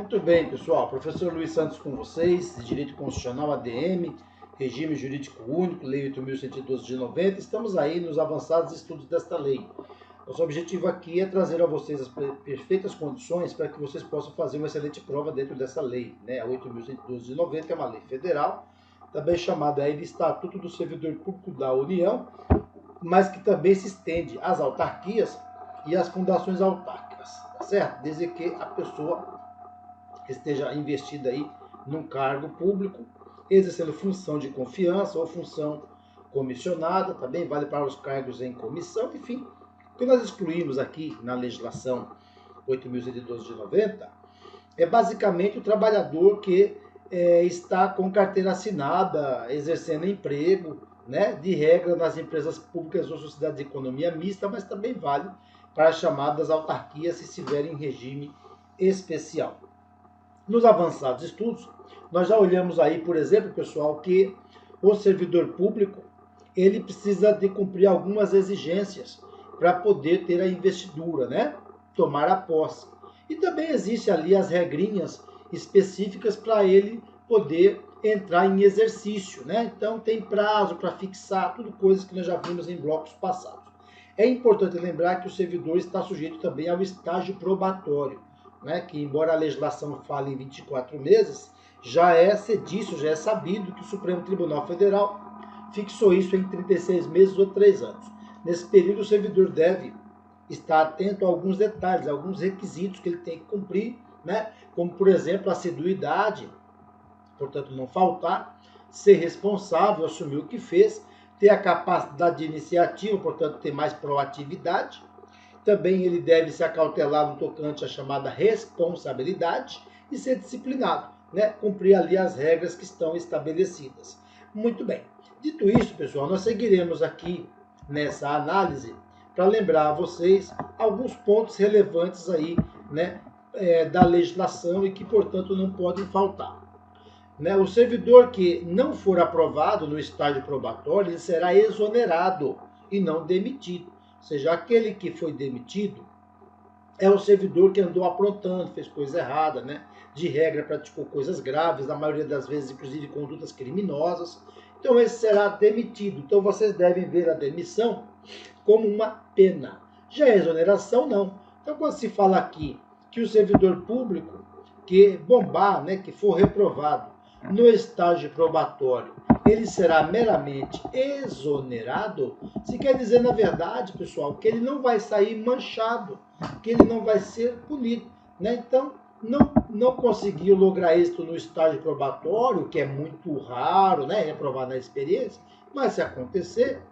Muito bem, pessoal. Professor Luiz Santos com vocês, Direito Constitucional, ADM, Regime Jurídico Único, Lei 8.112 de 90. Estamos aí nos avançados estudos desta lei. Nosso objetivo aqui é trazer a vocês as perfeitas condições para que vocês possam fazer uma excelente prova dentro dessa lei, né? A 8.112 de 90, que é uma lei federal, também chamada aí de Estatuto do Servidor Público da União, mas que também se estende às autarquias e às fundações autárquicas, tá certo? Desde que a pessoa esteja investida aí num cargo público, exercendo função de confiança ou função comissionada, também vale para os cargos em comissão, enfim. O que nós excluímos aqui na legislação 8.112 de 90 é basicamente o trabalhador que está com carteira assinada, exercendo emprego, né, de regra nas empresas públicas ou sociedades de economia mista, mas também vale para as chamadas autarquias se estiverem em regime especial. Nos avançados estudos, nós já olhamos aí, por exemplo, pessoal, que o servidor público ele precisa de cumprir algumas exigências para poder ter a investidura, né? Tomar a posse. E também existe ali as regrinhas específicas para ele poder entrar em exercício, né? Então tem prazo para fixar, tudo coisas que nós já vimos em blocos passados. É importante lembrar que o servidor está sujeito também ao estágio probatório, né, que embora a legislação fale em 24 meses, já é sedício, já é sabido que o Supremo Tribunal Federal fixou isso em 36 meses ou 3 anos. Nesse período, o servidor deve estar atento a alguns detalhes, a alguns requisitos que ele tem que cumprir, né, como, por exemplo, a assiduidade, portanto, não faltar, ser responsável, assumir o que fez, ter a capacidade de iniciativa, portanto, ter mais proatividade. Também ele deve se acautelar no tocante à chamada responsabilidade e ser disciplinado, né? Cumprir ali as regras que estão estabelecidas. Muito bem. Dito isso, pessoal, nós seguiremos aqui nessa análise para lembrar a vocês alguns pontos relevantes aí, né, da legislação e que, portanto, não podem faltar. Né? O servidor que não for aprovado no estágio probatório, ele será exonerado e não demitido. Ou seja, aquele que foi demitido é o servidor que andou aprontando, fez coisa errada, né? De regra praticou coisas graves, na maioria das vezes, inclusive, condutas criminosas. Então, esse será demitido. Então, vocês devem ver a demissão como uma pena. Já a exoneração, não. Então, quando se fala aqui que o servidor público que bombar, né, que for reprovado no estágio probatório, ele será meramente exonerado, se quer dizer, na verdade, pessoal, que ele não vai sair manchado, que ele não vai ser punido, né? Então, não conseguiu lograr êxito no estágio probatório, que é muito raro, né, reprovar na experiência, mas se acontecer,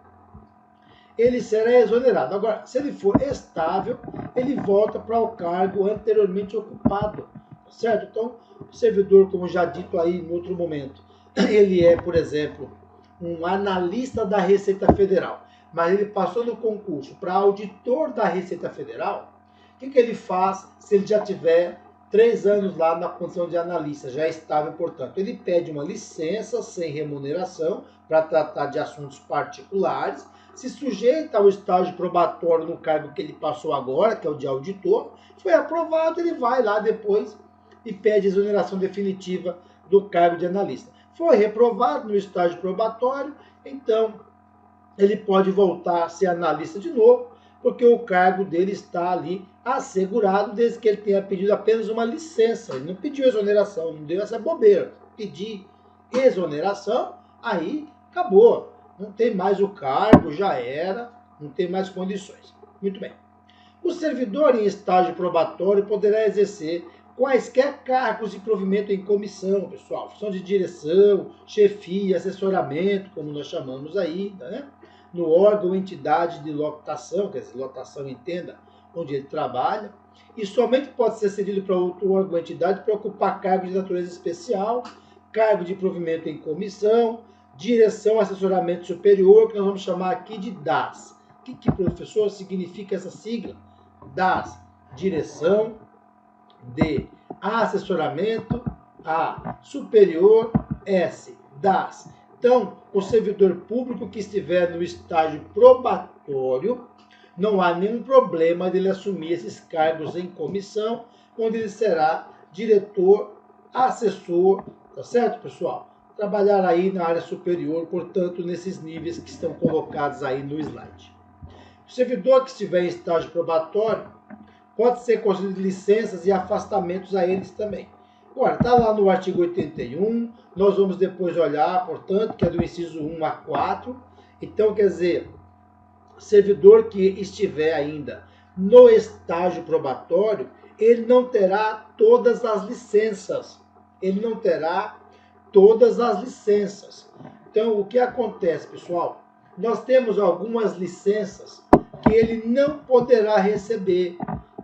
ele será exonerado. Agora, se ele for estável, ele volta para o cargo anteriormente ocupado, certo? Então, o servidor, como já dito aí em outro momento, ele é, por exemplo, um analista da Receita Federal, mas ele passou no concurso para auditor da Receita Federal. O que ele faz se ele já tiver 3 anos lá na condição de analista, já é estável, portanto? Ele pede uma licença sem remuneração para tratar de assuntos particulares, se sujeita ao estágio probatório no cargo que ele passou agora, que é o de auditor. Foi aprovado, ele vai lá depois e pede exoneração definitiva do cargo de analista. Foi reprovado no estágio probatório, então ele pode voltar a ser analista de novo, porque o cargo dele está ali assegurado, desde que ele tenha pedido apenas uma licença. Ele não pediu exoneração, não deu essa bobeira. Pedir exoneração, aí acabou. Não tem mais o cargo, já era, não tem mais condições. Muito bem. O servidor em estágio probatório poderá exercer quaisquer cargos de provimento em comissão, pessoal. Função de direção, chefia, assessoramento, como nós chamamos aí, né? No órgão ou entidade de lotação, quer dizer, lotação entenda, onde ele trabalha. E somente pode ser cedido para outro órgão ou entidade para ocupar cargo de natureza especial, cargo de provimento em comissão, direção, assessoramento superior, que nós vamos chamar aqui de DAS. O que, professor, significa essa sigla? DAS, direção, D, assessoramento, A, superior, S, DAS. Então, o servidor público que estiver no estágio probatório, não há nenhum problema dele assumir esses cargos em comissão, onde ele será diretor, assessor, tá certo, pessoal? Trabalhar aí na área superior, portanto, nesses níveis que estão colocados aí no slide. O servidor que estiver em estágio probatório pode ser concedido licenças e afastamentos a eles também. Agora, está lá no artigo 81, nós vamos depois olhar, portanto, que é do inciso 1 a 4. Então, quer dizer, servidor que estiver ainda no estágio probatório, ele não terá todas as licenças. Ele não terá todas as licenças. Então, o que acontece, pessoal? Nós temos algumas licenças que ele não poderá receber.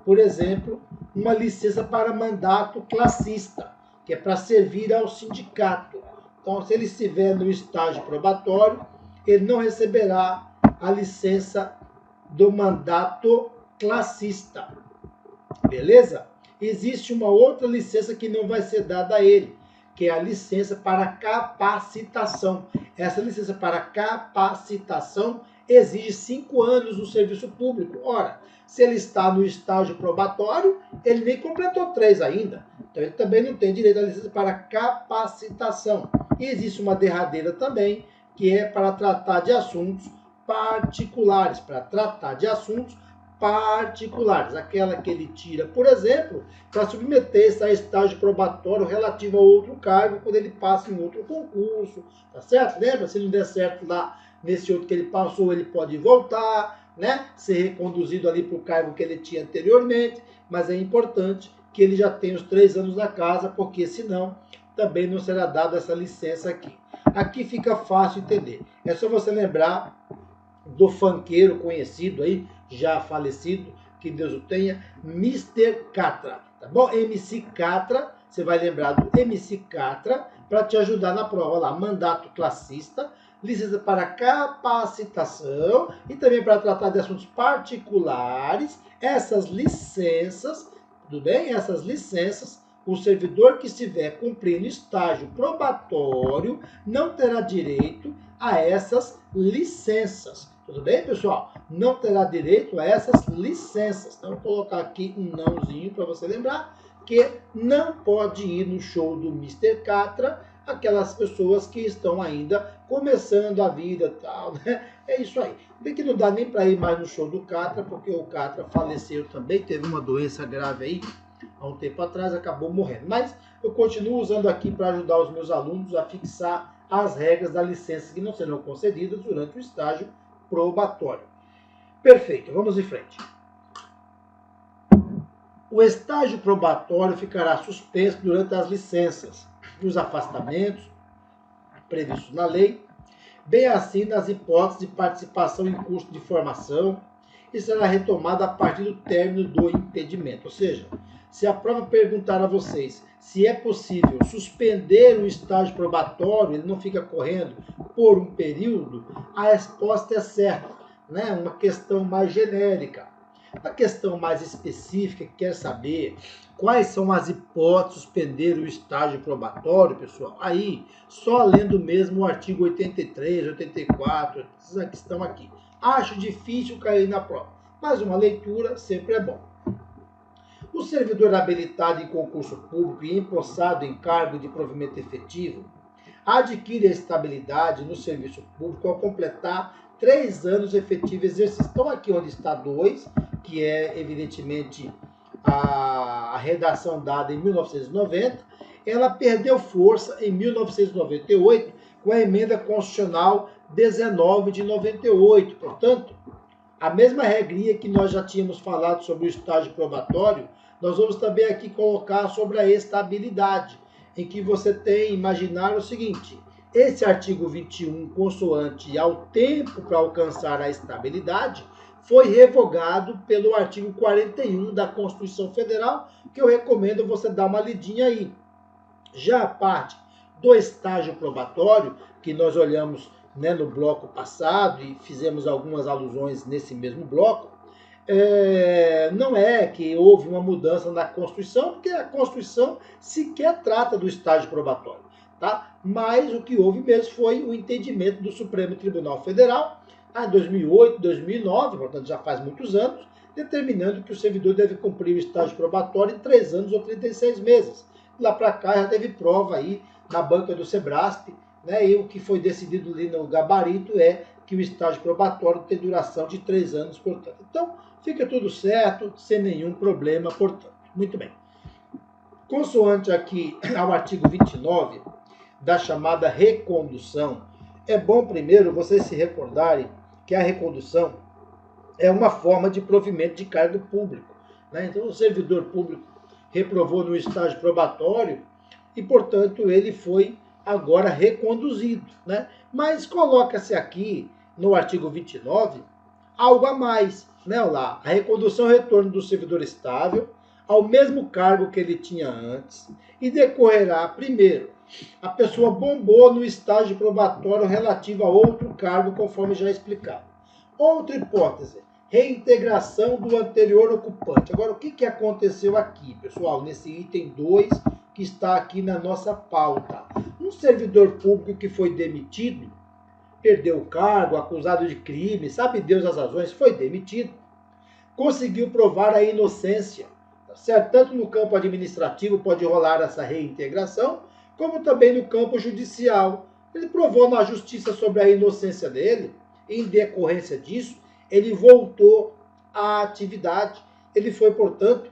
Por exemplo, uma licença para mandato classista, que é para servir ao sindicato. Então, se ele estiver no estágio probatório, ele não receberá a licença do mandato classista. Beleza? Existe uma outra licença que não vai ser dada a ele, que é a licença para capacitação. Essa licença para capacitação exige 5 anos no serviço público. Ora, se ele está no estágio probatório, ele nem completou 3 ainda. Então, ele também não tem direito à licença para capacitação. E existe uma derradeira também, que é para tratar de assuntos particulares. Para tratar de assuntos particulares. Aquela que ele tira, por exemplo, para submeter-se a estágio probatório relativo a outro cargo, quando ele passa em outro concurso. Tá certo? Lembra? Se não der certo lá nesse outro que ele passou, ele pode voltar, né? Ser reconduzido ali para o cargo que ele tinha anteriormente, mas é importante que ele já tenha os 3 anos na casa, porque senão também não será dada essa licença aqui. Aqui fica fácil entender. É só você lembrar do funkeiro conhecido aí, já falecido, que Deus o tenha, Mr. Catra, tá bom? MC Catra, você vai lembrar do MC Catra para te ajudar na prova lá, mandato classista, licença para capacitação e também para tratar de assuntos particulares. Essas licenças, tudo bem? Essas licenças, o servidor que estiver cumprindo estágio probatório não terá direito a essas licenças. Tudo bem, pessoal? Não terá direito a essas licenças. Então, vou colocar aqui um nãozinho para você lembrar que não pode ir no show do Mr. Catra aquelas pessoas que estão ainda começando a vida e tal, né? É isso aí. Bem que não dá nem para ir mais no show do Catra, porque o Catra faleceu também, teve uma doença grave aí, há um tempo atrás, acabou morrendo. Mas eu continuo usando aqui para ajudar os meus alunos a fixar as regras da licença que não serão concedidas durante o estágio probatório. Perfeito, vamos em frente. O estágio probatório ficará suspenso durante as licenças e os afastamentos previstos na lei, bem assim nas hipóteses de participação em curso de formação, e será retomada a partir do término do impedimento. Ou seja, se a prova perguntar a vocês se é possível suspender o estágio probatório, ele não fica correndo por um período, a resposta é certa, né? Uma questão mais genérica. A questão mais específica que quer saber quais são as hipóteses de suspender o estágio probatório, pessoal, aí só lendo mesmo o artigo 83, 84, esses que estão aqui. Acho difícil cair na prova, mas uma leitura sempre é bom. O servidor habilitado em concurso público e empossado em cargo de provimento efetivo adquire a estabilidade no serviço público ao completar 3 anos efetivo exercício. Então aqui onde está 2, que é evidentemente a redação dada em 1990, ela perdeu força em 1998 com a emenda constitucional 19 de 98. Portanto, a mesma regrinha que nós já tínhamos falado sobre o estágio probatório, nós vamos também aqui colocar sobre a estabilidade, em que você tem imaginar o seguinte: esse artigo 21, consoante ao tempo para alcançar a estabilidade, foi revogado pelo artigo 41 da Constituição Federal, que eu recomendo você dar uma lidinha aí. Já a parte do estágio probatório, que nós olhamos, né, no bloco passado e fizemos algumas alusões nesse mesmo bloco, não é que houve uma mudança na Constituição, porque a Constituição sequer trata do estágio probatório, tá? Mas o que houve mesmo foi o entendimento do Supremo Tribunal Federal, em 2008, 2009, portanto já faz muitos anos, determinando que o servidor deve cumprir o estágio probatório em 3 anos ou 36 meses. Lá para cá já teve prova aí na banca do Sebrasp, né? E o que foi decidido ali no gabarito é que o estágio probatório tem duração de 3 anos, portanto. Então, fica tudo certo, sem nenhum problema, portanto. Muito bem. Consoante aqui ao artigo 29 da chamada recondução, é bom primeiro vocês se recordarem que a recondução é uma forma de provimento de cargo público, né? Então, o servidor público reprovou no estágio probatório e, portanto, ele foi agora reconduzido, né? Mas coloca-se aqui no artigo 29 algo a mais, né? Olha lá, a recondução e retorno do servidor estável ao mesmo cargo que ele tinha antes e decorrerá, primeiro, a pessoa bombou no estágio probatório relativo a outro cargo, conforme já explicado. Outra hipótese, reintegração do anterior ocupante. Agora, o que aconteceu aqui, pessoal, nesse item 2 que está aqui na nossa pauta? Um servidor público que foi demitido, perdeu o cargo, acusado de crime, sabe Deus as razões, foi demitido, conseguiu provar a inocência, tá certo? Tanto no campo administrativo pode rolar essa reintegração, como também no campo judicial. Ele provou na justiça sobre a inocência dele, e em decorrência disso, ele voltou à atividade. Ele foi, portanto,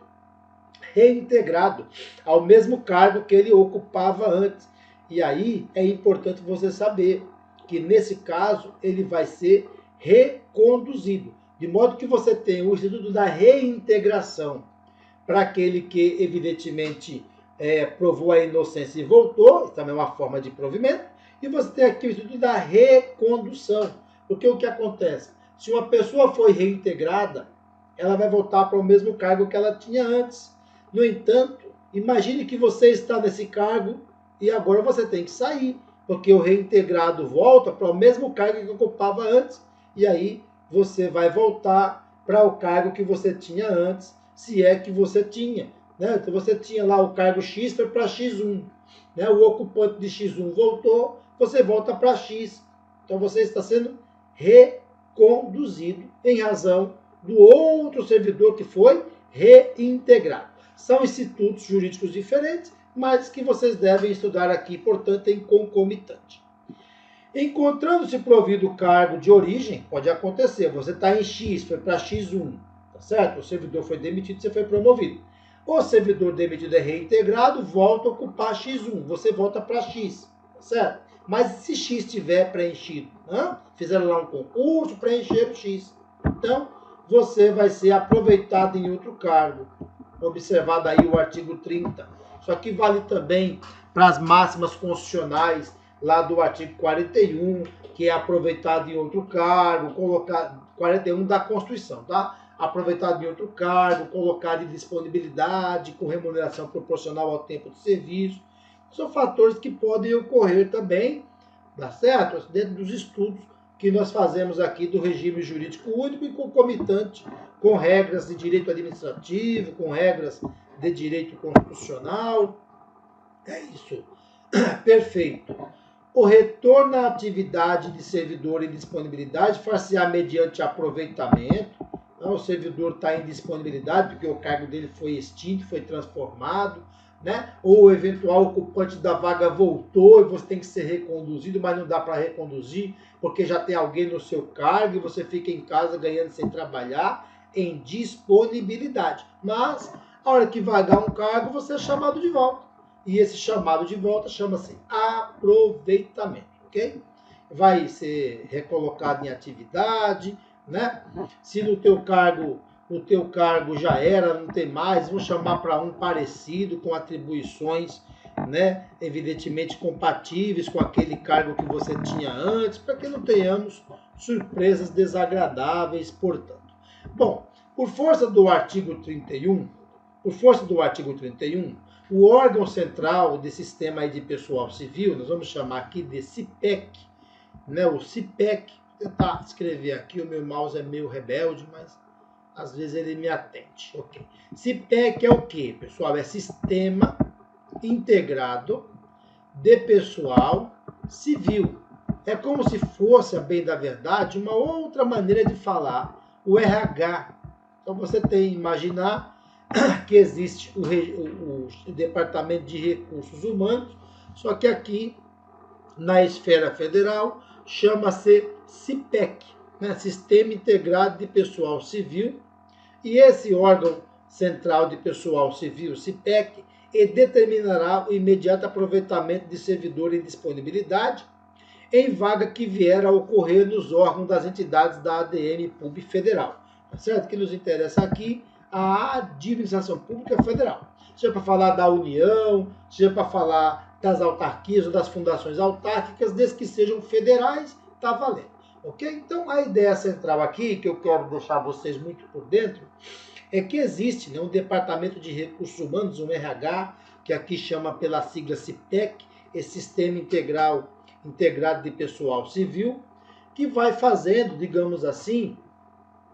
reintegrado ao mesmo cargo que ele ocupava antes. E aí é importante você saber que, nesse caso, ele vai ser reconduzido. De modo que você tem o instituto da reintegração para aquele que, evidentemente, provou a inocência e voltou, isso também é uma forma de provimento, e você tem aqui o instituto da recondução. Porque o que acontece? Se uma pessoa foi reintegrada, ela vai voltar para o mesmo cargo que ela tinha antes. No entanto, imagine que você está nesse cargo e agora você tem que sair, porque o reintegrado volta para o mesmo cargo que ocupava antes, e aí você vai voltar para o cargo que você tinha antes, se é que você tinha, né? Então você tinha lá o cargo X, foi para X1, né? O ocupante de X1 voltou, você volta para X. Então você está sendo reconduzido em razão do outro servidor que foi reintegrado. São institutos jurídicos diferentes, mas que vocês devem estudar aqui, portanto, em concomitante. Encontrando-se provido o cargo de origem, pode acontecer, você está em X, foi para X1, tá certo? O servidor foi demitido, você foi promovido. O servidor demitido é reintegrado, volta a ocupar X1, você volta para X, tá certo? Mas se X estiver preenchido, fizeram lá um concurso, preencheram X, então você vai ser aproveitado em outro cargo. Observado aí o artigo 30. Isso aqui vale também para as máximas constitucionais lá do artigo 41, que é aproveitado em outro cargo, 41 da Constituição, tá? Aproveitado em outro cargo, colocado em disponibilidade, com remuneração proporcional ao tempo de serviço. São fatores que podem ocorrer também, tá certo? Dentro dos estudos que nós fazemos aqui do regime jurídico único e concomitante com regras de direito administrativo, com regras de direito constitucional. É isso. Perfeito. O retorno à atividade de servidor em disponibilidade far-se-á mediante aproveitamento. O servidor está em disponibilidade porque o cargo dele foi extinto, foi transformado, né? Ou o eventual ocupante da vaga voltou e você tem que ser reconduzido, mas não dá para reconduzir porque já tem alguém no seu cargo e você fica em casa ganhando sem trabalhar, em disponibilidade. Mas, a hora que vagar um cargo, você é chamado de volta. E esse chamado de volta chama-se aproveitamento, ok? Vai ser recolocado em atividade, né? Se no teu cargo, o teu cargo já era, não tem mais, vão chamar para um parecido, com atribuições, né? Evidentemente compatíveis com aquele cargo que você tinha antes, para que não tenhamos surpresas desagradáveis, portanto. Bom, por força do artigo 31, o órgão central de sistema de pessoal civil, nós vamos chamar aqui de CIPEC, né? O CIPEC, vou tentar escrever aqui, o meu mouse é meio rebelde, mas às vezes ele me atende. Ok. CIPEC é o quê, pessoal? É Sistema Integrado de Pessoal Civil. É como se fosse, a bem da verdade, uma outra maneira de falar o RH. Então você tem que imaginar que existe o Departamento de Recursos Humanos, só que aqui na esfera federal chama-se CIPEC, né? Sistema Integrado de Pessoal Civil, e esse órgão central de pessoal civil, CIPEC, determinará o imediato aproveitamento de servidor em disponibilidade em vaga que vier a ocorrer nos órgãos das entidades da ADM Pub Federal. Tá certo? Que nos interessa aqui a administração pública federal. Seja para falar da União, seja para falar das autarquias ou das fundações autárquicas, desde que sejam federais, tá valendo. Ok? Então a ideia central aqui, que eu quero deixar vocês muito por dentro, é que existe, né, um Departamento de Recursos Humanos, um RH, que aqui chama pela sigla CIPEC, esse Sistema Integrado de Pessoal Civil, que vai fazendo, digamos assim,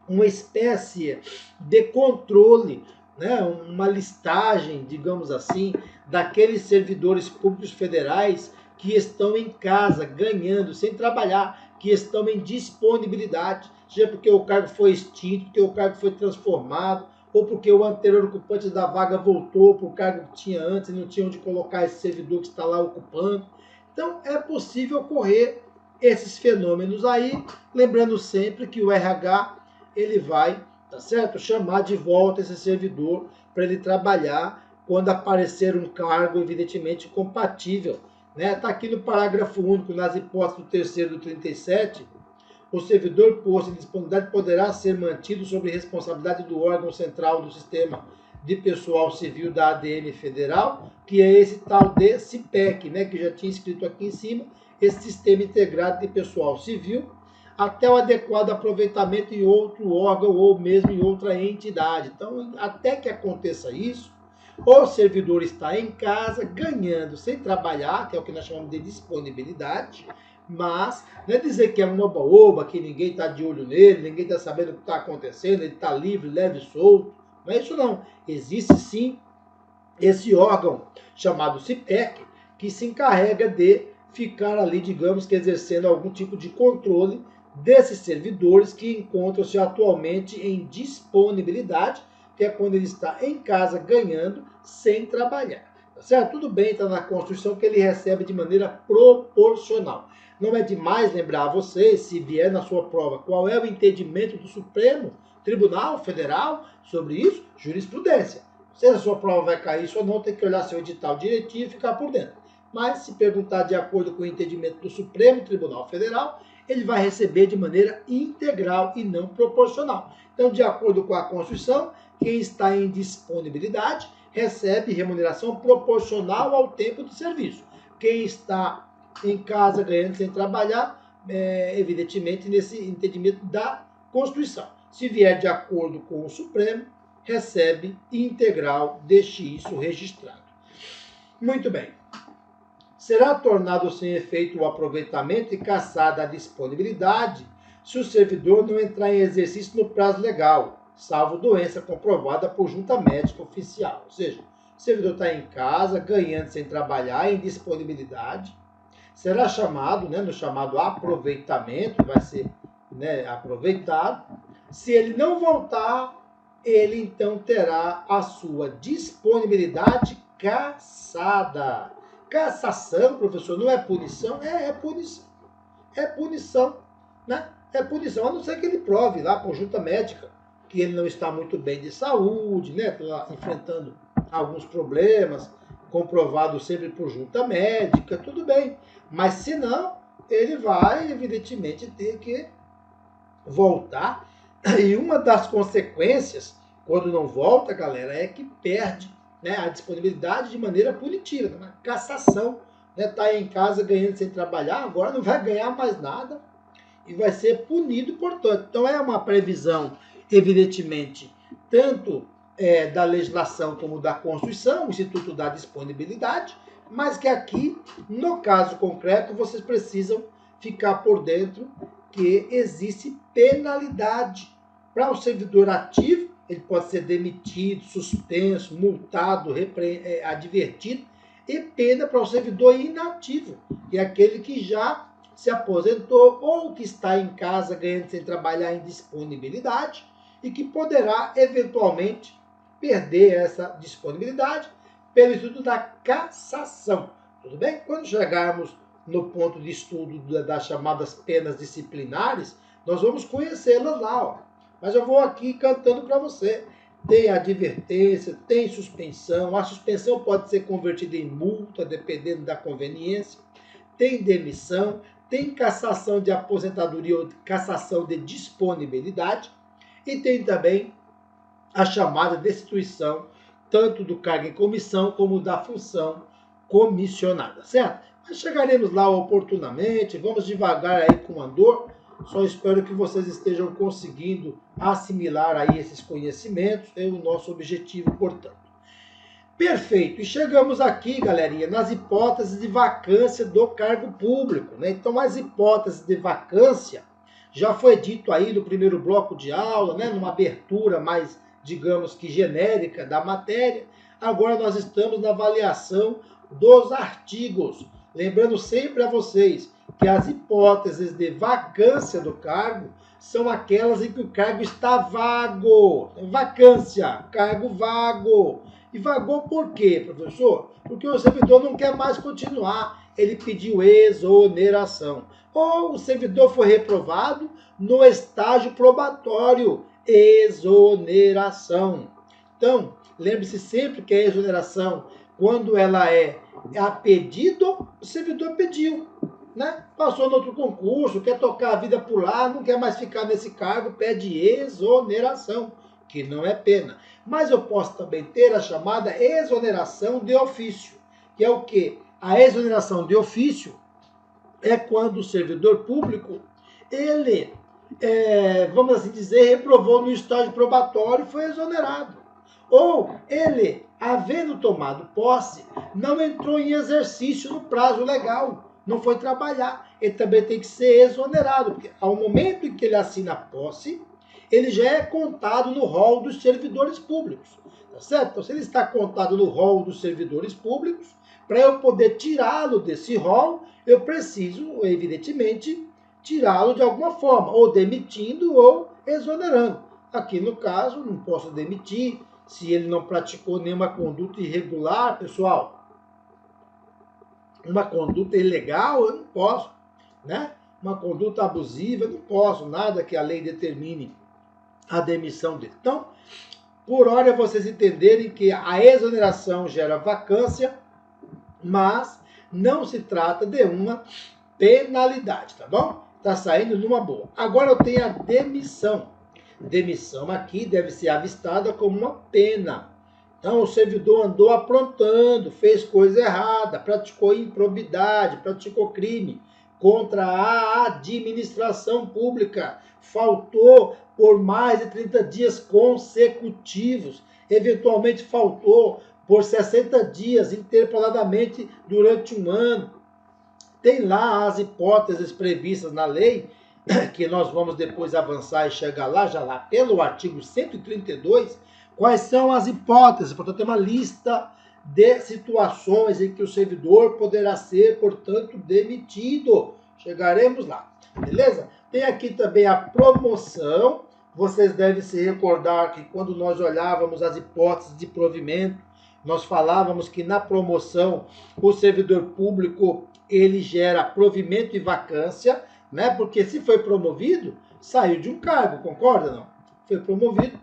uma espécie de controle, né, uma listagem, digamos assim, daqueles servidores públicos federais que estão em casa, ganhando, sem trabalhar, que estão em disponibilidade, seja porque o cargo foi extinto, porque o cargo foi transformado, ou porque o anterior ocupante da vaga voltou para o cargo que tinha antes e não tinha onde colocar esse servidor que está lá ocupando. Então, é possível ocorrer esses fenômenos aí, lembrando sempre que o RH ele vai, tá certo, chamar de volta esse servidor para ele trabalhar quando aparecer um cargo evidentemente compatível, né? Tá aqui no parágrafo único, nas hipóteses do 3º do 37, o servidor posto em disponibilidade poderá ser mantido sob responsabilidade do órgão central do sistema de pessoal civil da ADM Federal, que é esse tal de CIPEC, né, que já tinha escrito aqui em cima, esse Sistema Integrado de Pessoal Civil, até o adequado aproveitamento em outro órgão ou mesmo em outra entidade. Então, até que aconteça isso, o servidor está em casa, ganhando sem trabalhar, que é o que nós chamamos de disponibilidade, mas não é dizer que é uma oba-oba, que ninguém está de olho nele, ninguém está sabendo o que está acontecendo, ele está livre, leve e solto. Não é isso não. Existe sim esse órgão chamado CIPEC, que se encarrega de ficar ali, digamos que exercendo algum tipo de controle desses servidores que encontram-se atualmente em disponibilidade, que é quando ele está em casa ganhando sem trabalhar. Tá certo? Tudo bem, está na Constituição que ele recebe de maneira proporcional. Não é demais lembrar a vocês, se vier na sua prova, qual é o entendimento do Supremo Tribunal Federal sobre isso? Jurisprudência. Se a sua prova vai cair isso ou não, tem que olhar seu edital direitinho e ficar por dentro. Mas se perguntar de acordo com o entendimento do Supremo Tribunal Federal, ele vai receber de maneira integral e não proporcional. Então, de acordo com a Constituição, quem está em disponibilidade recebe remuneração proporcional ao tempo de serviço. Quem está em casa ganhando sem trabalhar, evidentemente nesse entendimento da Constituição. Se vier de acordo com o Supremo, recebe integral, deixe isso registrado. Muito bem. Será tornado sem efeito o aproveitamento e cassada a disponibilidade se o servidor não entrar em exercício no prazo legal, salvo doença comprovada por junta médica oficial. Ou seja, o servidor está em casa, ganhando sem trabalhar, em disponibilidade, será chamado, né, no chamado aproveitamento, vai ser, né, aproveitado. Se ele não voltar, ele então terá a sua disponibilidade cassada. Cassação, professor, não é punição? É punição. É punição, né? É punição, a não ser que ele prove lá por junta médica que ele não está muito bem de saúde, né? Está enfrentando alguns problemas, comprovado sempre por junta médica, tudo bem. Mas se não, ele vai, evidentemente, ter que voltar. E uma das consequências, quando não volta, galera, é que perde, né, a disponibilidade de maneira punitiva, né? Cassação, né? Tá em casa ganhando sem trabalhar, agora não vai ganhar mais nada e vai ser punido, portanto. Então é uma previsão, evidentemente, tanto da legislação como da Constituição, o Instituto da Disponibilidade, mas que aqui, no caso concreto, vocês precisam ficar por dentro que existe penalidade para o servidor ativo. Ele pode ser demitido, suspenso, multado, advertido, e pena para o servidor inativo, que é aquele que já se aposentou ou que está em casa ganhando sem trabalhar em disponibilidade e que poderá eventualmente perder essa disponibilidade pelo estudo da cassação. Tudo bem? Quando chegarmos no ponto de estudo das chamadas penas disciplinares, nós vamos conhecê-las lá, ó. Mas eu vou aqui cantando para você. Tem advertência, tem suspensão. A suspensão pode ser convertida em multa, dependendo da conveniência. Tem demissão, tem cassação de aposentadoria ou cassação de disponibilidade. E tem também a chamada destituição, tanto do cargo em comissão como da função comissionada, certo? Mas chegaremos lá oportunamente, vamos devagar aí com andor. Só espero que vocês estejam conseguindo assimilar aí esses conhecimentos, é o nosso objetivo, portanto. Perfeito, e chegamos aqui, galerinha, nas hipóteses de vacância do cargo público, né? Então, as hipóteses de vacância, já foi dito aí no primeiro bloco de aula, né? Numa abertura mais, digamos que genérica da matéria. Agora nós estamos na avaliação dos artigos. Lembrando sempre a vocês que as hipóteses de vacância do cargo são aquelas em que o cargo está vago. Vacância, cargo vago. E vagou por quê, professor? Porque o servidor não quer mais continuar. Ele pediu exoneração. Ou o servidor foi reprovado no estágio probatório. Exoneração. Então, lembre-se sempre que a exoneração, quando ela é a pedido, o servidor pediu, né? Passou no outro concurso, quer tocar a vida por lá, não quer mais ficar nesse cargo, pede exoneração, que não é pena. Mas eu posso também ter a chamada exoneração de ofício, que é o quê? A exoneração de ofício é quando o servidor público, ele, vamos assim dizer, reprovou no estágio probatório e foi exonerado. Ou ele, havendo tomado posse, não entrou em exercício no prazo legal, não foi trabalhar. Ele também tem que ser exonerado, porque ao momento em que ele assina a posse, ele já é contado no rol dos servidores públicos. Tá certo? Então, se ele está contado no rol dos servidores públicos, para eu poder tirá-lo desse rol, eu preciso, evidentemente, tirá-lo de alguma forma, ou demitindo ou exonerando. Aqui, no caso, não posso demitir se ele não praticou nenhuma conduta irregular, pessoal. Uma conduta ilegal, eu não posso, né? Uma conduta abusiva, eu não posso, nada que a lei determine a demissão dele. Então, por hora vocês entenderem que a exoneração gera vacância, mas não se trata de uma penalidade, tá bom? Tá saindo numa boa. Agora eu tenho a demissão. Demissão aqui deve ser avistada como uma pena. Então, o servidor andou aprontando, fez coisa errada, praticou improbidade, praticou crime contra a administração pública, faltou por mais de 30 dias consecutivos, eventualmente faltou por 60 dias interpoladamente durante um ano. Tem lá as hipóteses previstas na lei, que nós vamos depois avançar e chegar lá, já lá pelo artigo 132, quais são as hipóteses. Portanto, tem uma lista de situações em que o servidor poderá ser, portanto, demitido. Chegaremos lá, beleza? Tem aqui também a promoção. Vocês devem se recordar que quando nós olhávamos as hipóteses de provimento, nós falávamos que na promoção o servidor público ele gera provimento e vacância, né? Porque se foi promovido, saiu de um cargo, concorda não? Foi promovido,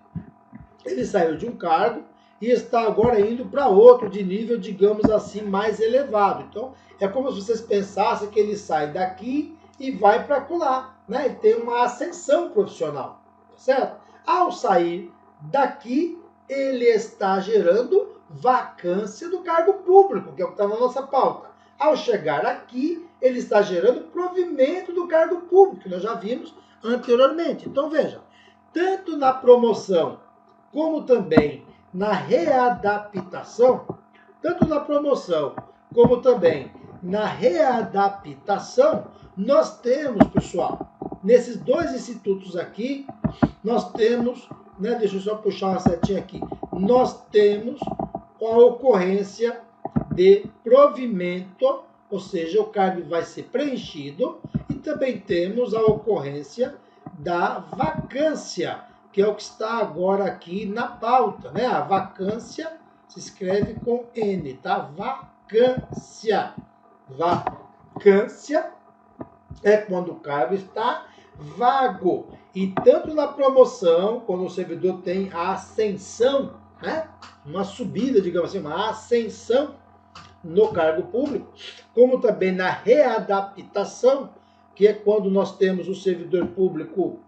ele saiu de um cargo e está agora indo para outro de nível, digamos assim, mais elevado. Então, é como se vocês pensassem que ele sai daqui e vai para lá, né? E tem uma ascensão profissional, certo? Ao sair daqui, ele está gerando vacância do cargo público, que é o que está na nossa pauta. Ao chegar aqui, ele está gerando provimento do cargo público, que nós já vimos anteriormente. Então, veja, tanto na promoção como também na readaptação, tanto na promoção como também na readaptação, nós temos, pessoal, nesses dois institutos aqui, nós temos, né, deixa eu só puxar uma setinha aqui, nós temos a ocorrência de provimento, ou seja, o cargo vai ser preenchido, e também temos a ocorrência da vacância, que é o que está agora aqui na pauta, né? A vacância se escreve com N, tá? Vacância. Vacância é quando o cargo está vago. E tanto na promoção, quando o servidor tem a ascensão, né? Uma subida, digamos assim, uma ascensão no cargo público, como também na readaptação, que é quando nós temos o servidor público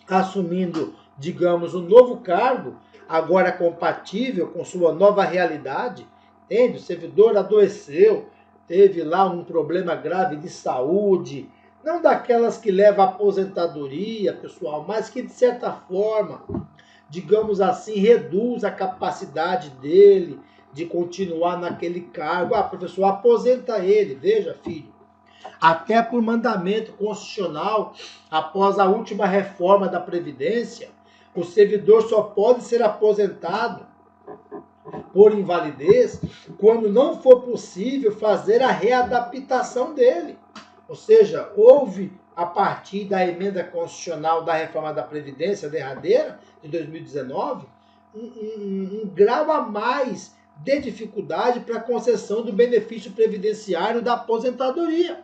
assumindo, digamos, um novo cargo, agora compatível com sua nova realidade, entende? O servidor adoeceu, teve lá um problema grave de saúde, não daquelas que levam à aposentadoria, pessoal, mas que de certa forma, digamos assim, reduz a capacidade dele de continuar naquele cargo. Ah, professor, aposenta ele. Veja, filho, até por mandamento constitucional, após a última reforma da Previdência, o servidor só pode ser aposentado por invalidez quando não for possível fazer a readaptação dele. Ou seja, houve, a partir da emenda constitucional da reforma da Previdência derradeira, de 2019, um grau a mais de dificuldade para a concessão do benefício previdenciário da aposentadoria.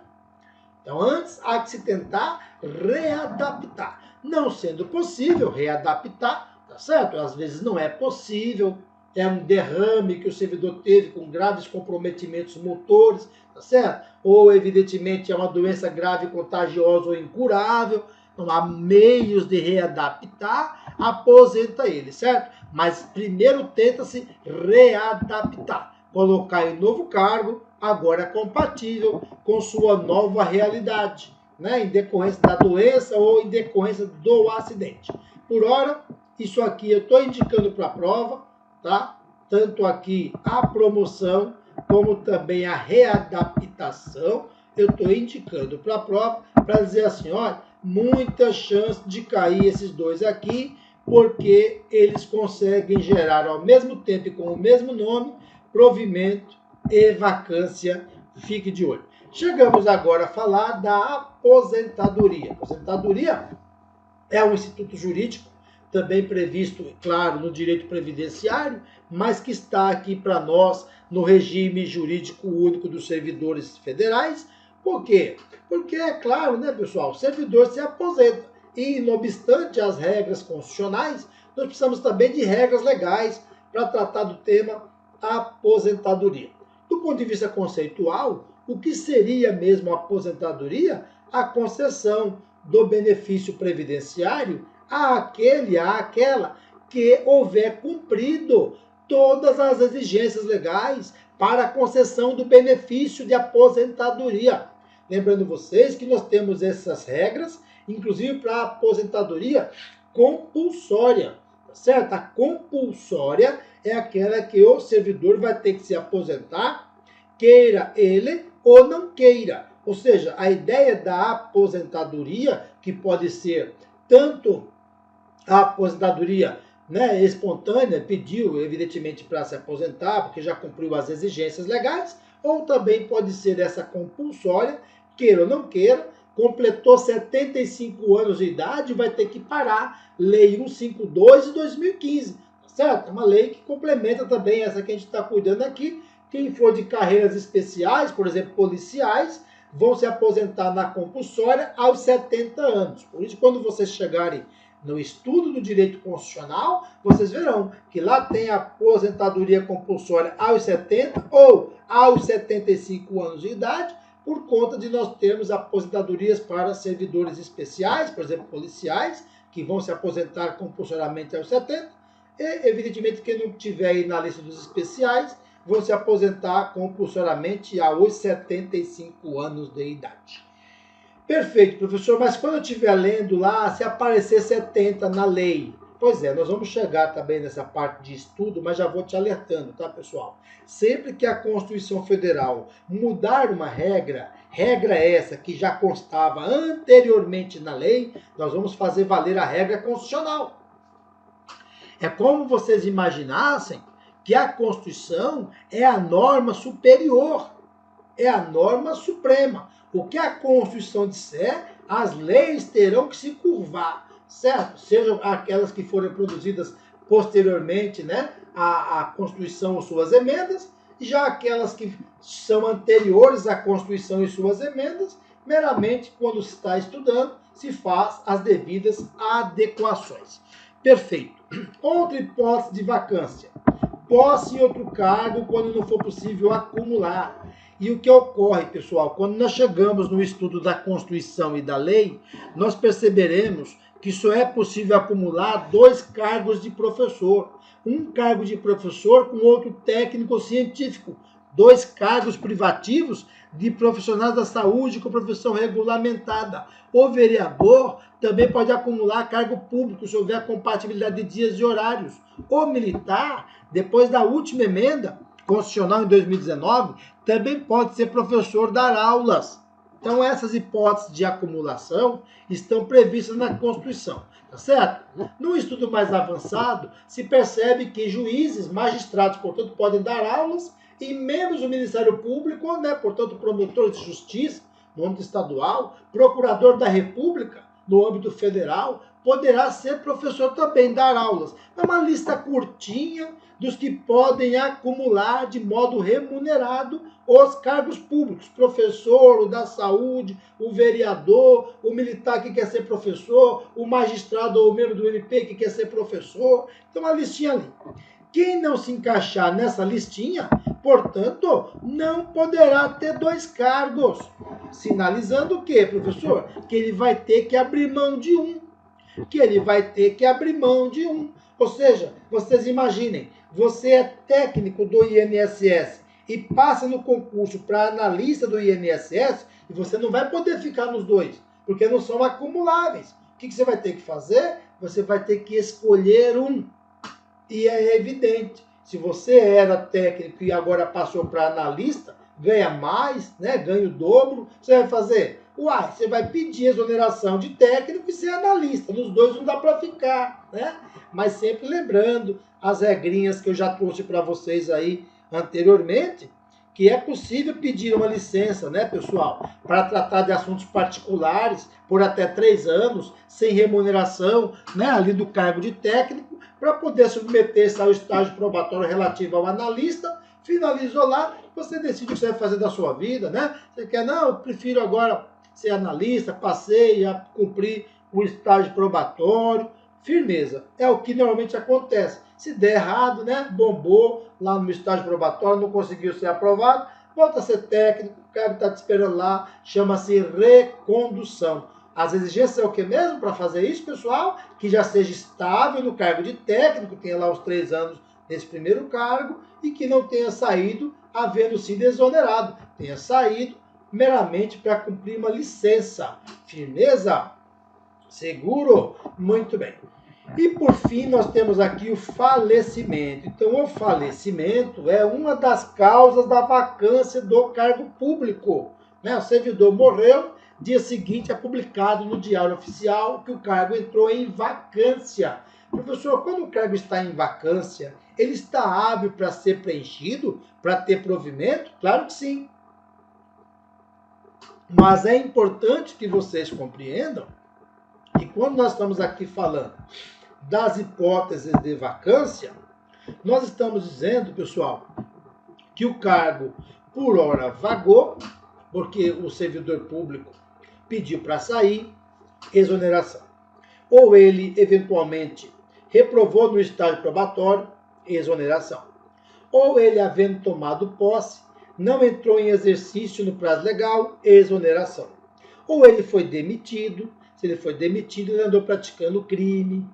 Então, antes há que se tentar readaptar. Não sendo possível readaptar, tá certo? Às vezes não é possível, é um derrame que o servidor teve com graves comprometimentos motores, tá certo? Ou, evidentemente, é uma doença grave, contagiosa ou incurável. Então, há meios de readaptar, aposenta ele, certo? Mas primeiro tenta-se readaptar, colocar em novo cargo, agora compatível com sua nova realidade, né? Em decorrência da doença ou em decorrência do acidente. Por hora, isso aqui eu estou indicando para a prova, tá? Tanto aqui a promoção, como também a readaptação, eu estou indicando para a prova, para dizer assim, olha, muita chance de cair esses dois aqui, porque eles conseguem gerar ao mesmo tempo e com o mesmo nome, provimento e vacância. Fique de olho. Chegamos agora a falar da aposentadoria. Aposentadoria é um instituto jurídico, também previsto, claro, no direito previdenciário, mas que está aqui para nós no regime jurídico único dos servidores federais. Por quê? Porque é claro, né, pessoal, o servidor se aposenta. E, não obstante as regras constitucionais, nós precisamos também de regras legais para tratar do tema aposentadoria. Do ponto de vista conceitual, o que seria mesmo a aposentadoria? A concessão do benefício previdenciário àquela que houver cumprido todas as exigências legais para a concessão do benefício de aposentadoria. Lembrando vocês que nós temos essas regras, inclusive para a aposentadoria compulsória, tá certo? A compulsória é aquela que o servidor vai ter que se aposentar, queira ele ou não queira. Ou seja, a ideia da aposentadoria, que pode ser tanto a aposentadoria, né, espontânea, pediu evidentemente para se aposentar, porque já cumpriu as exigências legais, ou também pode ser essa compulsória, queira ou não queira, completou 75 anos de idade, vai ter que parar. Lei 152 de 2015, certo? É uma lei que complementa também essa que a gente está cuidando aqui. Quem for de carreiras especiais, por exemplo, policiais, vão se aposentar na compulsória aos 70 anos. Por isso, quando vocês chegarem no estudo do direito constitucional, vocês verão que lá tem a aposentadoria compulsória aos 70 ou aos 75 anos de idade, por conta de nós termos aposentadorias para servidores especiais, por exemplo, policiais, que vão se aposentar compulsoriamente aos 70, e, evidentemente, quem não estiver aí na lista dos especiais, vão se aposentar compulsoriamente aos 75 anos de idade. Perfeito, professor, mas quando eu estiver lendo lá, se aparecer 70 na lei, pois é, nós vamos chegar também nessa parte de estudo, mas já vou te alertando, tá, pessoal? Sempre que a Constituição Federal mudar uma regra essa que já constava anteriormente na lei, nós vamos fazer valer a regra constitucional. É como vocês imaginassem que a Constituição é a norma superior, é a norma suprema. O que a Constituição disser, as leis terão que se curvar. certo? Sejam aquelas que foram produzidas posteriormente, né, à Constituição ou suas emendas, já aquelas que são anteriores à Constituição e suas emendas, meramente quando se está estudando, se faz as devidas adequações. Perfeito. Outra hipótese de vacância. Posse em outro cargo quando não for possível acumular. E o que ocorre, pessoal, quando nós chegamos no estudo da Constituição e da lei, nós perceberemos que só é possível acumular 2 cargos de professor. Um cargo de professor com outro técnico científico. 2 cargos privativos de profissionais da saúde com profissão regulamentada. O vereador também pode acumular cargo público se houver compatibilidade de dias e horários. O militar, depois da última emenda constitucional em 2019, também pode ser professor, dar aulas. Então essas hipóteses de acumulação estão previstas na Constituição, tá certo? No estudo mais avançado, se percebe que juízes, magistrados, portanto, podem dar aulas e membros do Ministério Público, né, portanto, promotores de justiça no âmbito estadual, procurador da República no âmbito federal, poderá ser professor também, dar aulas. É uma lista curtinha dos que podem acumular de modo remunerado os cargos públicos. Professor, o da saúde, o vereador, o militar que quer ser professor, o magistrado ou o membro do MP que quer ser professor. Então, uma listinha ali. Quem não se encaixar nessa listinha, portanto, não poderá ter 2 cargos. Sinalizando o quê, professor? Que ele vai ter que abrir mão de um. Ou seja, vocês imaginem, você é técnico do INSS e passa no concurso para analista do INSS e você não vai poder ficar nos 2, porque não são acumuláveis. O que você vai ter que fazer? Você vai ter que escolher um. E é evidente, se você era técnico e agora passou para analista, ganha mais, né? Ganha o dobro, você vai fazer? Uai, você vai pedir exoneração de técnico e ser analista. Nos 2 não dá para ficar, né? Mas sempre lembrando as regrinhas que eu já trouxe para vocês aí anteriormente, que é possível pedir uma licença, né, pessoal, para tratar de assuntos particulares por até 3 anos, sem remuneração, né, ali do cargo de técnico, para poder submeter-se ao estágio probatório relativo ao analista. Finalizou lá, você decide o que você vai fazer da sua vida, né? Você quer, não, eu prefiro agora ser analista, passei a cumprir o estágio probatório. Firmeza, é o que normalmente acontece. Se der errado, né, bombou lá no estágio probatório, não conseguiu ser aprovado, volta a ser técnico, o cara está te esperando lá, chama-se recondução. As exigências é o que mesmo para fazer isso, pessoal? Que já seja estável no cargo de técnico, tenha lá os 3 anos nesse primeiro cargo e que não tenha saído havendo sido exonerado, tenha saído meramente para cumprir uma licença. Firmeza? Seguro? Muito bem. E por fim, nós temos aqui o falecimento. Então, o falecimento é uma das causas da vacância do cargo público, né? O servidor morreu, dia seguinte é publicado no Diário Oficial que o cargo entrou em vacância. Professor, quando o cargo está em vacância, ele está hábil para ser preenchido, para ter provimento? Claro que sim. Mas é importante que vocês compreendam que quando nós estamos aqui falando das hipóteses de vacância, nós estamos dizendo, pessoal, que o cargo por hora vagou, porque o servidor público pediu para sair, exoneração. Ou ele, eventualmente, reprovou no estágio probatório, exoneração. Ou ele, havendo tomado posse, não entrou em exercício no prazo legal, exoneração. Ou ele foi demitido, se ele foi demitido, ele andou praticando crime.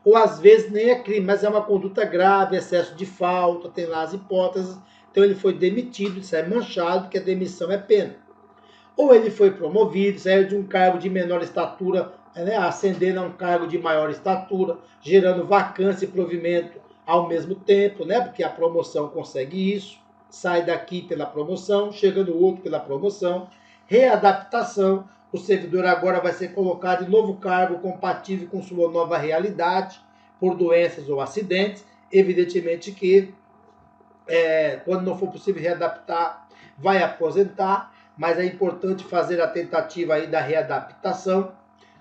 Ou às vezes nem é crime, mas é uma conduta grave, excesso de falta, tem lá as hipóteses. Então ele foi demitido, isso é manchado, porque a demissão é pena. Ou ele foi promovido, saiu de um cargo de menor estatura, né, ascendendo a um cargo de maior estatura, gerando vacância e provimento ao mesmo tempo, né, porque a promoção consegue isso. Sai daqui pela promoção, chega no outro pela promoção. Readaptação, o servidor agora vai ser colocado em novo cargo compatível com sua nova realidade, por doenças ou acidentes. Evidentemente que, quando não for possível readaptar, vai aposentar, mas é importante fazer a tentativa aí da readaptação.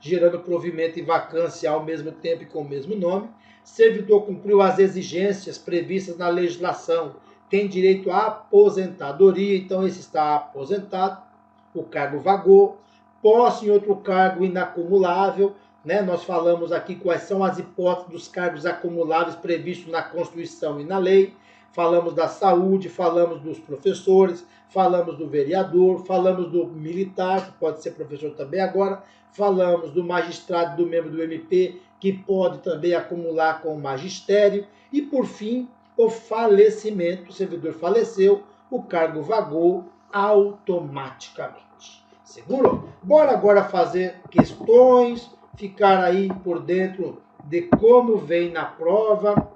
gerando provimento e vacância ao mesmo tempo e com o mesmo nome. Servidor cumpriu as exigências previstas na legislação, tem direito à aposentadoria, então esse está aposentado, o cargo vagou. Posse em outro cargo inacumulável, né? Nós falamos aqui quais são as hipóteses dos cargos acumuláveis previstos na Constituição e na lei. Falamos da saúde, falamos dos professores, falamos do vereador, falamos do militar, que pode ser professor também agora, falamos do magistrado, do membro do MP, que pode também acumular com o magistério, e por fim, o falecimento, o servidor faleceu, o cargo vagou automaticamente. Seguro? Bora agora fazer questões, ficar aí por dentro de como vem na prova.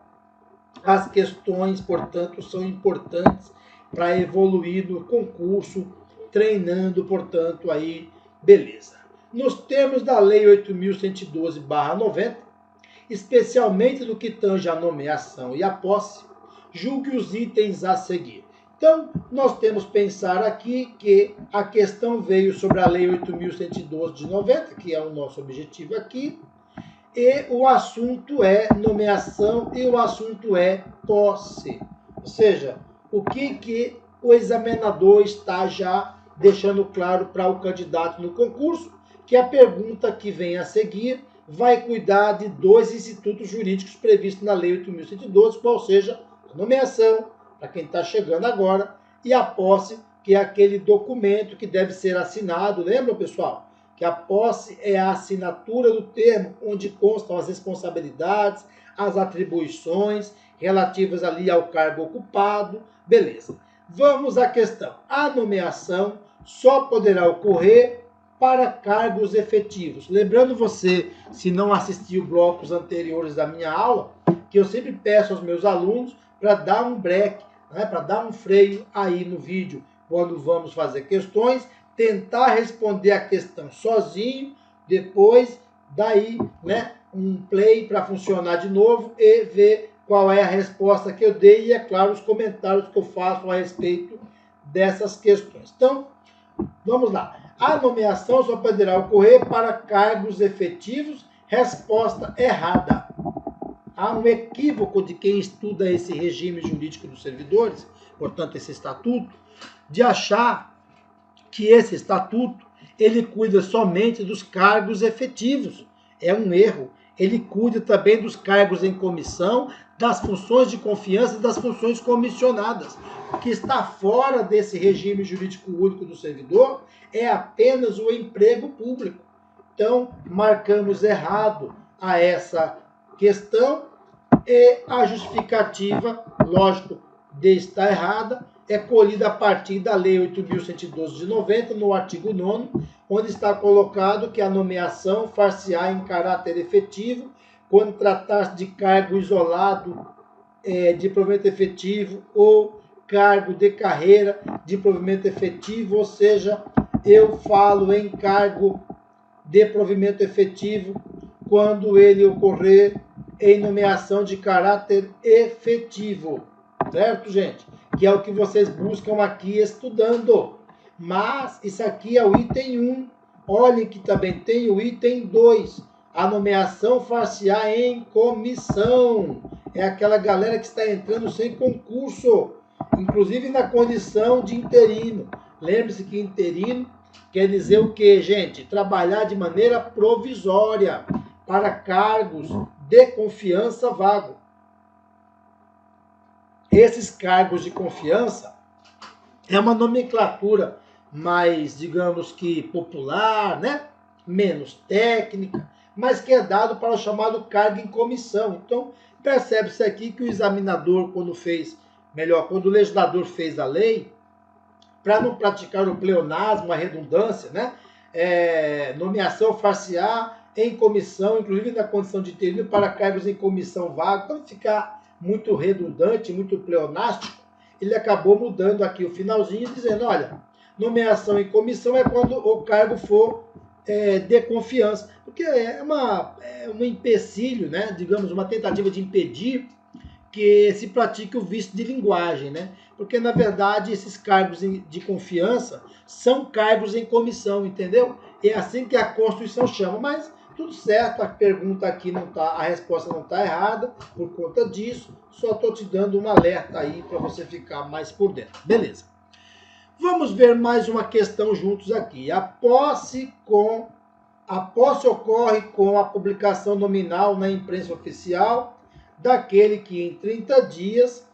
As questões, portanto, são importantes para evoluir no concurso, treinando, portanto, aí, beleza. Nos termos da Lei 8.112/90, especialmente no que tange a nomeação e a posse, julgue os itens a seguir. Então, nós temos que pensar aqui que a questão veio sobre a Lei 8.112/90, que é o nosso objetivo aqui, e o assunto é nomeação e o assunto é posse. Ou seja, o que o examinador está já deixando claro para o candidato no concurso, que a pergunta que vem a seguir vai cuidar de dois institutos jurídicos previstos na Lei 8.112, qual seja a nomeação, para quem está chegando agora, e a posse, que é aquele documento que deve ser assinado. Lembra, pessoal? Que a posse é a assinatura do termo, onde constam as responsabilidades, as atribuições relativas ali ao cargo ocupado. Beleza. Vamos à questão. A nomeação só poderá ocorrer para cargos efetivos. Lembrando você, se não assistiu blocos anteriores da minha aula, que eu sempre peço aos meus alunos para dar um break, né, para dar um freio aí no vídeo, quando vamos fazer questões, tentar responder a questão sozinho, depois daí, né, um play para funcionar de novo e ver qual é a resposta que eu dei e, é claro, os comentários que eu faço a respeito dessas questões. Então, vamos lá. A nomeação só poderá ocorrer para cargos efetivos. Resposta errada. Há um equívoco de quem estuda esse regime jurídico dos servidores, portanto, esse estatuto, de achar que esse estatuto ele cuida somente dos cargos efetivos. É um erro. Ele cuida também dos cargos em comissão, das funções de confiança e das funções comissionadas. O que está fora desse regime jurídico único do servidor é apenas o emprego público. Então, marcamos errado a essa questão e a justificativa, lógico, de estar errada, é colhida a partir da Lei 8.112/90, no artigo 9º, onde está colocado que a nomeação far-se-á em caráter efetivo quando tratar-se de cargo isolado de provimento efetivo ou cargo de carreira de provimento efetivo, ou seja, eu falo em cargo de provimento efetivo quando ele ocorrer em nomeação de caráter efetivo, certo, gente? Que é o que vocês buscam aqui estudando. Mas isso aqui é o item 1. Olhem que também tem o item 2. A nomeação far-se-á em comissão. É aquela galera que está entrando sem concurso, inclusive na condição de interino. Lembre-se que interino quer dizer o quê, gente? Trabalhar de maneira provisória para cargos de confiança vago. Esses cargos de confiança é uma nomenclatura mais, digamos que popular, né? Menos técnica, mas que é dado para o chamado cargo em comissão. Então, percebe-se aqui que o examinador, quando o legislador fez a lei, para não praticar o pleonasmo, a redundância, né? Nomeação far-se-á em comissão, inclusive na condição de interino, para cargos em comissão vaga, para não ficar muito redundante, muito pleonástico, ele acabou mudando aqui o finalzinho, dizendo, olha, nomeação em comissão é quando o cargo for de confiança, porque é um empecilho, né? Digamos, uma tentativa de impedir que se pratique o vício de linguagem, né? Porque, na verdade, esses cargos de confiança são cargos em comissão, entendeu? É assim que a Constituição chama, mas tudo certo, a pergunta aqui não tá, a resposta não está errada por conta disso, só estou te dando um alerta aí para você ficar mais por dentro. Beleza. Vamos ver mais uma questão juntos aqui. A posse ocorre com a publicação nominal na imprensa oficial daquele que em 30 dias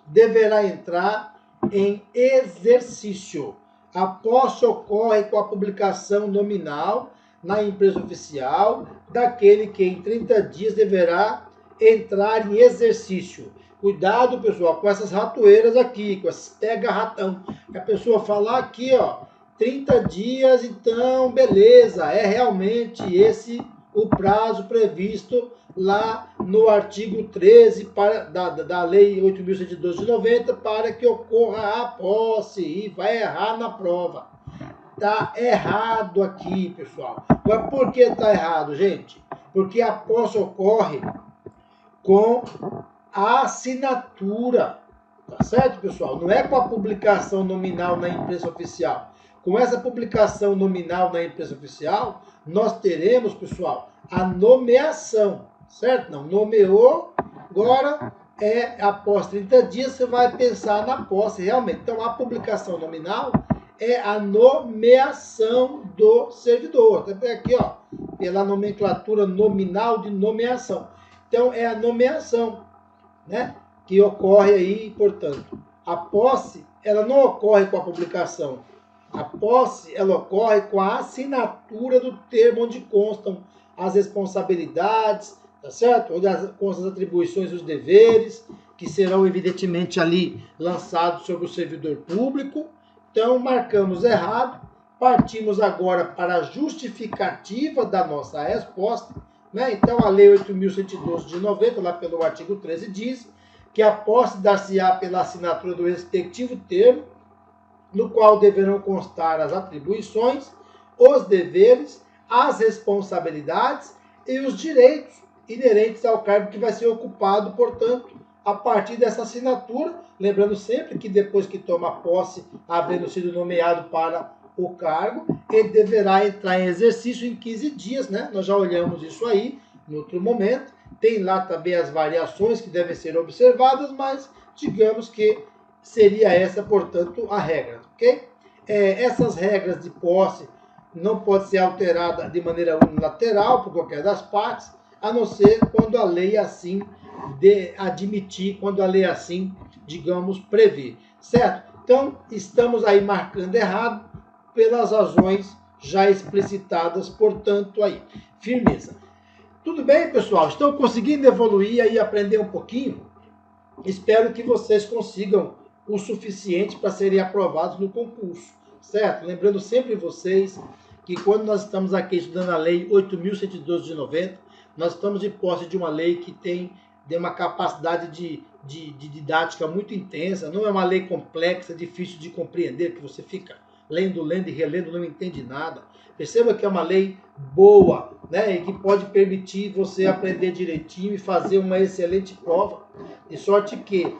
deverá entrar em exercício. A posse ocorre com a publicação nominal na imprensa oficial daquele que em 30 dias deverá entrar em exercício. Cuidado, pessoal, com essas ratoeiras aqui, com esses pega-ratão. A pessoa falar aqui, ó, 30 dias, então, beleza, é realmente esse o prazo previsto lá no artigo 13 da Lei 8.112 de 90 para que ocorra a posse e vai errar na prova. Tá errado aqui, pessoal. Mas por que tá errado, gente? Porque a posse ocorre com a assinatura, tá certo, pessoal? Não é com a publicação nominal na imprensa oficial. Com essa publicação nominal na imprensa oficial, nós teremos, pessoal, a nomeação, certo? Não, nomeou, agora após 30 dias você vai pensar na posse realmente. Então, a publicação nominal é a nomeação do servidor. Até aqui, ó, pela nomenclatura nominal de nomeação. Então, é a nomeação, né, que ocorre aí, portanto. A posse, ela não ocorre com a publicação. A posse, ela ocorre com a assinatura do termo onde constam as responsabilidades, tá certo? Onde constam as atribuições e os deveres, que serão evidentemente ali lançados sobre o servidor público. Então, marcamos errado, partimos agora para a justificativa da nossa resposta, né? Então, a Lei 8.112 de 90, lá pelo artigo 13, diz que a posse dar-se-á pela assinatura do respectivo termo, no qual deverão constar as atribuições, os deveres, as responsabilidades e os direitos inerentes ao cargo que vai ser ocupado, portanto, a partir dessa assinatura, lembrando sempre que depois que toma posse, havendo sido nomeado para o cargo, ele deverá entrar em exercício em 15 dias, né? Nós já olhamos isso aí no outro momento. Tem lá também as variações que devem ser observadas, mas digamos que seria essa, portanto, a regra, ok? Essas regras de posse não podem ser alteradas de maneira unilateral por qualquer das partes, a não ser quando a lei assim admitir, quando a lei assim, digamos, prevê, certo? Então, estamos aí marcando errado pelas razões já explicitadas, portanto, aí, firmeza. Tudo bem, pessoal? Estão conseguindo evoluir aí, aprender um pouquinho? Espero que vocês consigam o suficiente para serem aprovados no concurso, certo? Lembrando sempre vocês que quando nós estamos aqui estudando a Lei 8.112 de 90, nós estamos de posse de uma lei que tem uma capacidade de didática muito intensa, não é uma lei complexa, difícil de compreender, que você fica lendo e relendo, não entende nada. Perceba que é uma lei boa, né, e que pode permitir você aprender direitinho e fazer uma excelente prova, de sorte que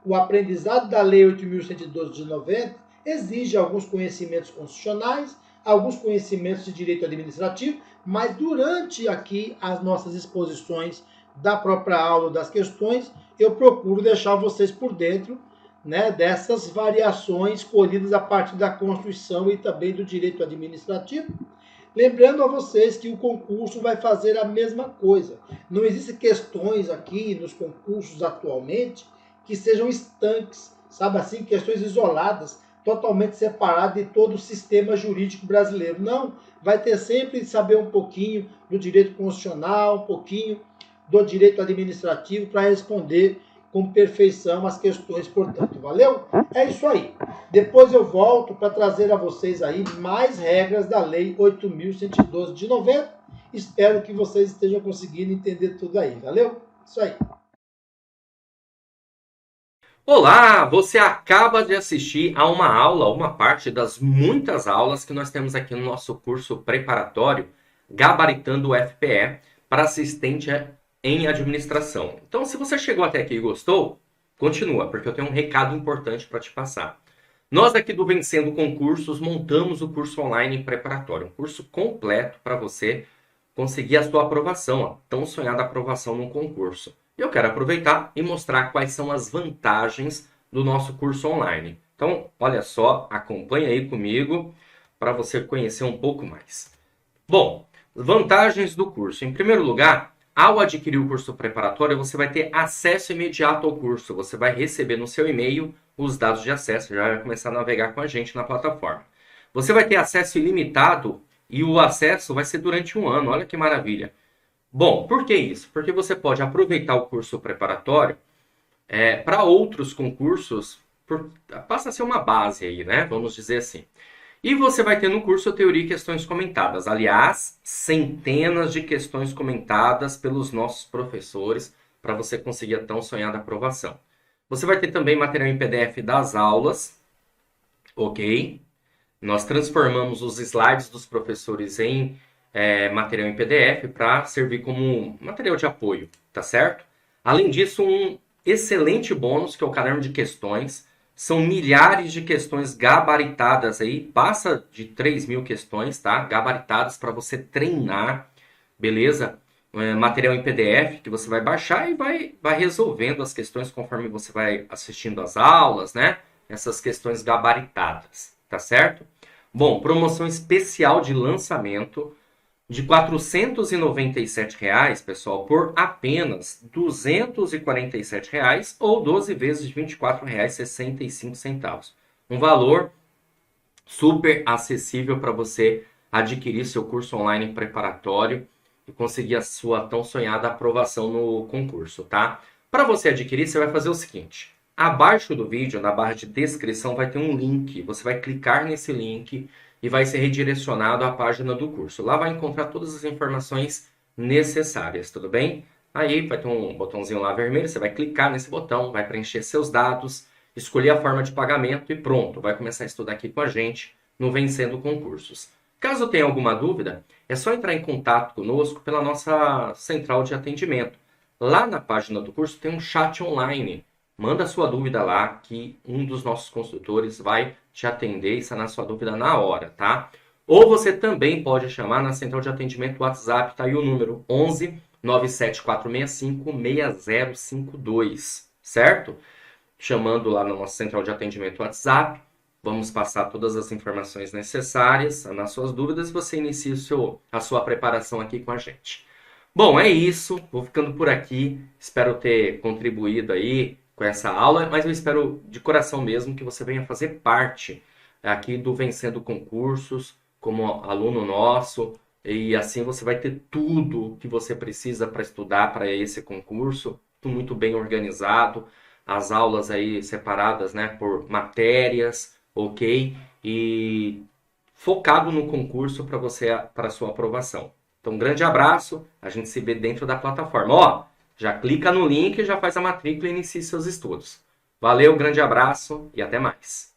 o aprendizado da Lei 8.112 de 90 exige alguns conhecimentos constitucionais, alguns conhecimentos de direito administrativo, mas durante aqui as nossas exposições da própria aula das questões, eu procuro deixar vocês por dentro, né, dessas variações escolhidas a partir da Constituição e também do direito administrativo. Lembrando a vocês que o concurso vai fazer a mesma coisa. Não existem questões aqui nos concursos atualmente que sejam estanques, sabe assim, questões isoladas, totalmente separadas de todo o sistema jurídico brasileiro. Não, vai ter sempre de saber um pouquinho do direito constitucional, um pouquinho do direito administrativo para responder com perfeição as questões, portanto. Valeu? É isso aí. Depois eu volto para trazer a vocês aí mais regras da Lei 8.112 de 90. Espero que vocês estejam conseguindo entender tudo aí. Valeu? Isso aí. Olá, você acaba de assistir a uma aula, uma parte das muitas aulas que nós temos aqui no nosso curso preparatório Gabaritando o FPE para assistente em administração. Então, se você chegou até aqui e gostou, continua, porque eu tenho um recado importante para te passar. Nós aqui do Vencendo Concursos montamos o curso online preparatório, um curso completo para você conseguir a sua aprovação, a tão sonhada aprovação num concurso. E eu quero aproveitar e mostrar quais são as vantagens do nosso curso online. Então, olha só, acompanha aí comigo para você conhecer um pouco mais. Bom, vantagens do curso. Em primeiro lugar, ao adquirir o curso preparatório, você vai ter acesso imediato ao curso. Você vai receber no seu e-mail os dados de acesso, já vai começar a navegar com a gente na plataforma. Você vai ter acesso ilimitado e o acesso vai ser durante um ano. Olha que maravilha. Bom, por que isso? Porque você pode aproveitar o curso preparatório para outros concursos, passa a ser uma base aí, né? Vamos dizer assim. E você vai ter no curso teoria e questões comentadas. Aliás, centenas de questões comentadas pelos nossos professores para você conseguir a tão sonhada aprovação. Você vai ter também material em PDF das aulas, ok? Nós transformamos os slides dos professores em material em PDF para servir como material de apoio, tá certo? Além disso, um excelente bônus que é o caderno de questões. São milhares de questões gabaritadas aí, passa de 3.000 questões, tá? Gabaritadas para você treinar, beleza? Material em PDF que você vai baixar e vai resolvendo as questões conforme você vai assistindo às aulas, né? Essas questões gabaritadas, tá certo? Bom, promoção especial de lançamento de R$ 497, pessoal, por apenas R$ 247 ou 12 vezes de R$ 24,65. Um valor super acessível para você adquirir seu curso online preparatório e conseguir a sua tão sonhada aprovação no concurso, tá? Para você adquirir, você vai fazer o seguinte. Abaixo do vídeo, na barra de descrição, vai ter um link. Você vai clicar nesse link e vai ser redirecionado à página do curso. Lá vai encontrar todas as informações necessárias, tudo bem? Aí vai ter um botãozinho lá vermelho, você vai clicar nesse botão, vai preencher seus dados, escolher a forma de pagamento e pronto, vai começar a estudar aqui com a gente no Vencendo Concursos. Caso tenha alguma dúvida, é só entrar em contato conosco pela nossa central de atendimento. Lá na página do curso tem um chat online. Manda sua dúvida lá que um dos nossos consultores vai te atender e sanar sua dúvida na hora, tá? Ou você também pode chamar na central de atendimento WhatsApp, tá aí o número 11 97465 6052, certo? Chamando lá na nossa central de atendimento WhatsApp, vamos passar todas as informações necessárias, sanar suas dúvidas e você inicia a sua preparação aqui com a gente. Bom, é isso. Vou ficando por aqui. Espero ter contribuído aí com essa aula, mas eu espero de coração mesmo que você venha fazer parte aqui do Vencendo Concursos como aluno nosso e assim você vai ter tudo que você precisa para estudar para esse concurso, tudo muito bem organizado, as aulas aí separadas, né, por matérias, ok? E focado no concurso para a sua aprovação. Então, um grande abraço, a gente se vê dentro da plataforma. Ó, já clica no link, já faz a matrícula e inicia seus estudos. Valeu, grande abraço e até mais.